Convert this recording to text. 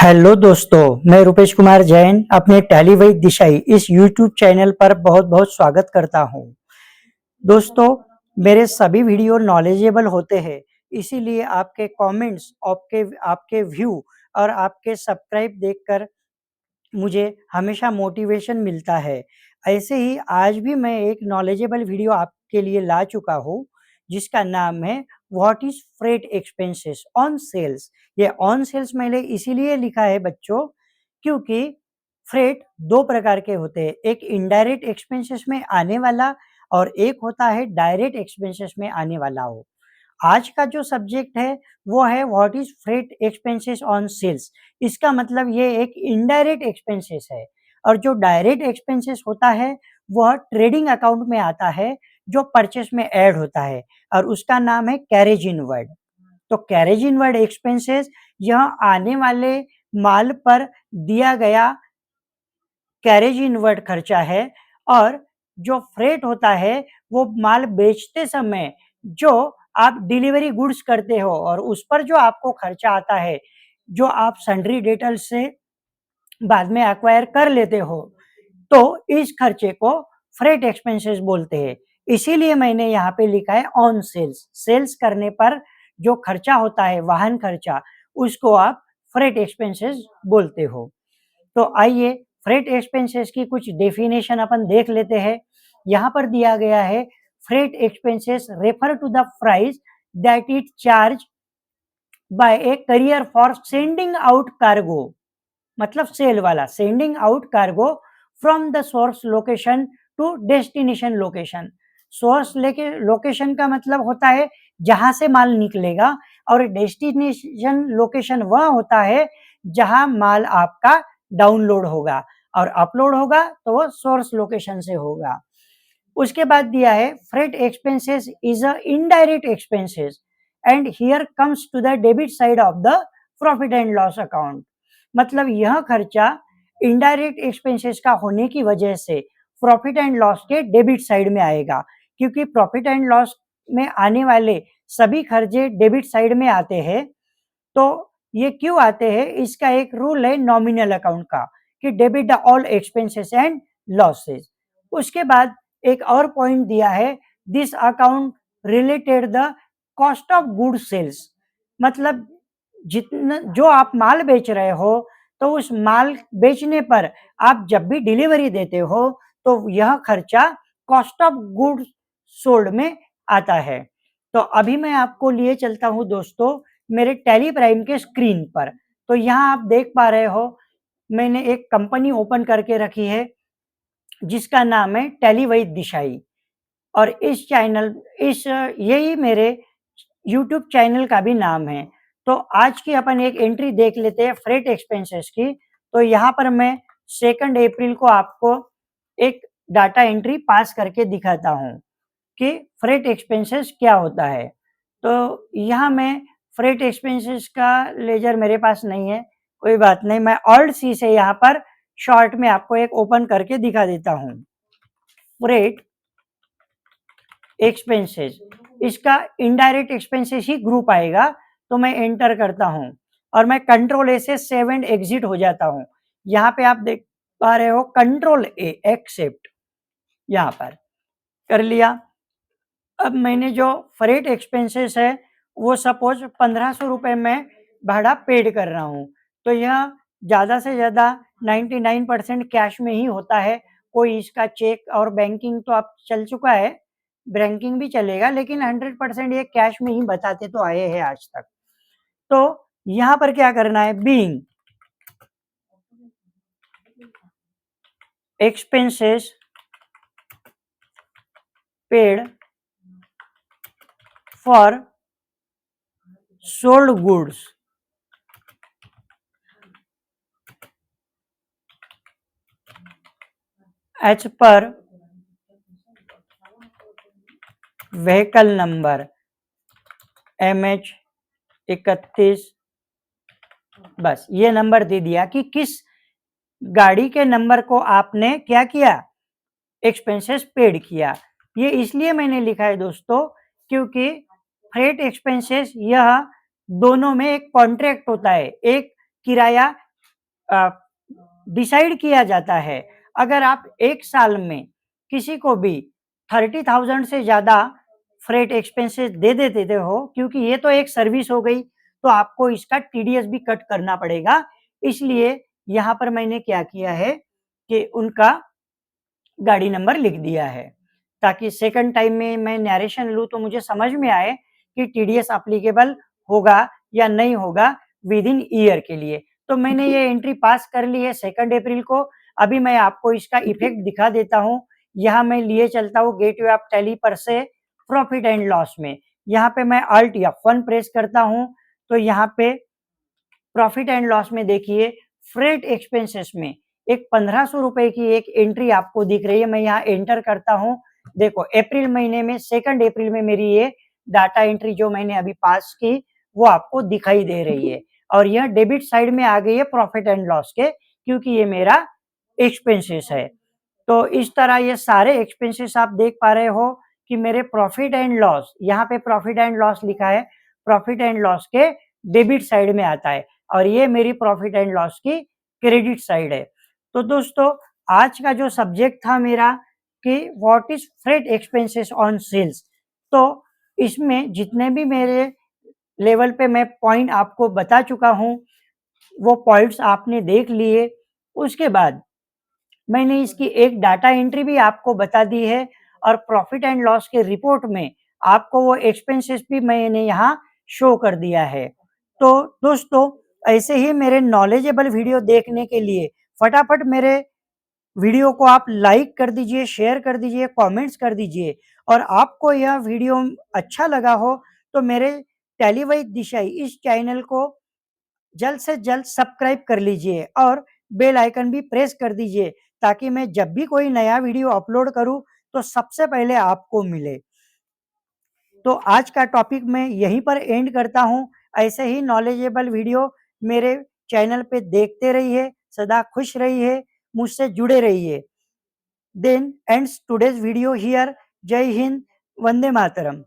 Hello दोस्तों, मैं रुपेश कुमार जैन अपने टैली वैद दिशाई इस यूट्यूब चैनल पर बहुत बहुत स्वागत करता हूं। दोस्तों, मेरे सभी वीडियो नॉलेजेबल होते हैं, इसीलिए आपके कमेंट्स, आपके आपके व्यू और आपके सब्सक्राइब देखकर मुझे हमेशा मोटिवेशन मिलता है। ऐसे ही आज भी मैं एक नॉलेजेबल वीडियो आपके लिए ला चुका हूँ, जिसका नाम है what is freight expenses on sales. ये ऑन सेल्स मैंने इसीलिए लिखा है बच्चों, क्योंकि फ्रेट 2 प्रकार के होते हैं। एक इनडायरेक्ट एक्सपेंसेस में आने वाला और एक होता है डायरेक्ट एक्सपेंसेस में आने वाला हो। आज का जो सब्जेक्ट है वो है what is freight expenses on sales. इसका मतलब ये एक इनडायरेक्ट एक्सपेंसेस है, और जो डायरेक्ट एक्सपेंसेस होता है वह ट्रेडिंग अकाउंट में आता है, जो परचेस में ऐड होता है, और उसका नाम है कैरेज इनवर्ड। तो कैरेज इनवर्ड एक्सपेंसेस यह आने वाले माल पर दिया गया कैरेज इनवर्ड खर्चा है, और जो फ्रेट होता है वो माल बेचते समय जो आप डिलीवरी गुड्स करते हो और उस पर जो आपको खर्चा आता है, जो आप सन्ड्री डेटल से बाद में एक्वायर कर लेते हो, तो इस खर्चे को फ्रेट एक्सपेंसेस बोलते हैं। इसीलिए मैंने यहाँ पे लिखा है ऑन सेल्स। सेल्स करने पर जो खर्चा होता है, वाहन खर्चा, उसको आप फ्रेट एक्सपेंसेस बोलते हो। तो आइए फ्रेट एक्सपेंसेस की कुछ डेफिनेशन अपन देख लेते हैं। यहाँ पर दिया गया है, freight expenses refer to the price that it charge by a carrier for sending out cargo. मतलब सेल वाला, sending out cargo from the source location to destination location. Source लेके लोकेशन का मतलब होता है जहां से माल निकलेगा, और डेस्टिनेशन लोकेशन वह होता है जहां माल आपका डाउनलोड होगा, और अपलोड होगा तो वो सोर्स लोकेशन से होगा। उसके बाद दिया है freight expenses is a indirect expenses and here comes to the debit side of the profit and loss account. मतलब यह खर्चा इनडायरेक्ट एक्सपेंसेस का होने की वजह से प्रॉफिट एंड लॉस के डेबिट साइड में आएगा, क्योंकि प्रॉफिट एंड लॉस में आने वाले सभी खर्चे डेबिट साइड में आते हैं। तो ये क्यों आते हैं, इसका एक रूल है नॉमिनल अकाउंट का, कि debit the all expenses and losses. उसके बाद एक और पॉइंट दिया है, this account related the cost of good sales. मतलब जितना जो आप माल बेच रहे हो, तो उस माल बेचने पर आप जब भी डिलीवरी देते हो तो यह खर्चा कॉस्ट ऑफ गुड सोल्ड में आता है। तो अभी मैं आपको लिए चलता हूं दोस्तों मेरे टैली प्राइम के स्क्रीन पर। तो यहाँ आप देख पा रहे हो, मैंने एक कंपनी ओपन करके रखी है जिसका नाम है टैली वैद दिशाई, और इस यही मेरे यूट्यूब चैनल का भी नाम है। तो आज की अपन एक एंट्री देख लेते हैं फ्रेट एक्सपेंसेस की। तो यहाँ पर मैं 2 अप्रैल को आपको एक डाटा एंट्री पास करके दिखाता हूँ कि फ्रेट एक्सपेंसेस क्या होता है। तो यहाँ मैं फ्रेट एक्सपेंसेस का लेजर मेरे पास नहीं है, कोई बात नहीं, मैं ऑल्ट सी से यहाँ पर शॉर्ट में आपको एक ओपन करके दिखा देता हूँ। फ्रेट एक्सपेंसेस, इसका इनडायरेक्ट एक्सपेंसेस ही ग्रुप आएगा। तो मैं एंटर करता हूं और मैं कंट्रोल ए से सेव एंड एग्जिट हो जाता हूं। यहाँ पे आप देख पा रहे हो कंट्रोल ए एक्सेप्ट, यहाँ पर कर लिया। अब मैंने जो फ्रेट एक्सपेंसेस है वो सपोज 1500 रुपए में भाड़ा पेड कर रहा हूँ, तो यह ज़्यादा से ज़्यादा 99% कैश में ही होता है। कोई इसका चेक और बैंकिंग तो अब चल चुका है, बैंकिंग भी चलेगा, लेकिन 100% ये कैश में ही बताते तो आए हैं आज तक। तो यहाँ पर क्या करना है, being expenses paid for sold goods as per vehicle number MH31। बस ये नंबर दे दिया कि किस गाड़ी के नंबर को आपने क्या किया, एक्सपेंसेस पेड किया। ये इसलिए मैंने लिखा है दोस्तों, क्योंकि फ्रेट एक्सपेंसेस यह दोनों में एक कॉन्ट्रैक्ट होता है, एक किराया डिसाइड किया जाता है। अगर आप एक साल में किसी को भी 30,000 से ज़्यादा फ्रेट एक्सपेंसेस दे देते हो, क्योंकि ये तो एक सर्विस हो गई, तो आपको इसका टीडीएस भी कट करना पड़ेगा। इसलिए यहाँ पर मैंने क्या किया है कि उनका गाड़ी नंबर लिख दिया है, ताकि सेकंड टाइम में मैं नैरेशन लूँ तो मुझे समझ में आए कि टीडीएस एप्लीकेबल होगा या नहीं होगा विद इन ईयर के लिए। तो मैंने ये एंट्री पास कर ली है 2 अप्रैल को। अभी मैं आपको इसका इफेक्ट दिखा देता हूँ। यहाँ मैं लिए चलता हूँ गेटवे ऑफ टैली पर से प्रॉफिट एंड लॉस में। यहाँ पे मैं अल्ट F1 प्रेस करता हूँ, तो यहाँ पे प्रॉफिट एंड लॉस में देखिए फ्रेट एक्सपेंसेस में एक 1500 रुपए की एक एंट्री आपको दिख रही है। मैं यहाँ एंटर करता हूँ। देखो अप्रैल महीने में 2 अप्रैल में मेरी ये डाटा एंट्री जो मैंने अभी पास की वो आपको दिखाई दे रही है, और यह डेबिट साइड में आ गई है प्रॉफिट एंड लॉस के, क्योंकि ये मेरा एक्सपेंसेस है। तो इस तरह ये सारे एक्सपेंसेस आप देख पा रहे हो कि मेरे प्रॉफिट एंड लॉस, यहाँ पे प्रॉफिट एंड लॉस लिखा है, प्रॉफिट एंड लॉस के डेबिट साइड में आता है, और ये मेरी प्रॉफिट एंड लॉस की क्रेडिट साइड है। तो दोस्तों आज का जो सब्जेक्ट था मेरा कि what is freight expenses on sales, तो इसमें जितने भी मेरे लेवल पे मैं पॉइंट आपको बता चुका हूँ, वो पॉइंट्स आपने देख लिए। उसके बाद मैंने इसकी एक डाटा एंट्री भी आपको बता दी है, और प्रॉफिट एंड लॉस के रिपोर्ट में आपको वो एक्सपेंसेस भी मैंने यहाँ शो कर दिया है। तो दोस्तों ऐसे ही मेरे नॉलेजेबल वीडियो देखने के लिए फटाफट मेरे वीडियो को आप लाइक कर दीजिए, शेयर कर दीजिए, कमेंट्स कर दीजिए, और आपको यह वीडियो अच्छा लगा हो तो मेरे टेलीवाइज दिशाई इस चैनल को जल्द से जल्द सब्सक्राइब कर लीजिए और बेल आइकन भी प्रेस कर दीजिए, ताकि मैं जब भी कोई नया वीडियो अपलोड करूं तो सबसे पहले आपको मिले। तो आज का टॉपिक मैं यहीं पर एंड करता हूं। ऐसे ही नॉलेजेबल वीडियो मेरे चैनल पे देखते रहिए, सदा खुश रहिए, मुझसे जुड़े रहिए। Then ends today's video here. जय हिंद, वंदे मातरम।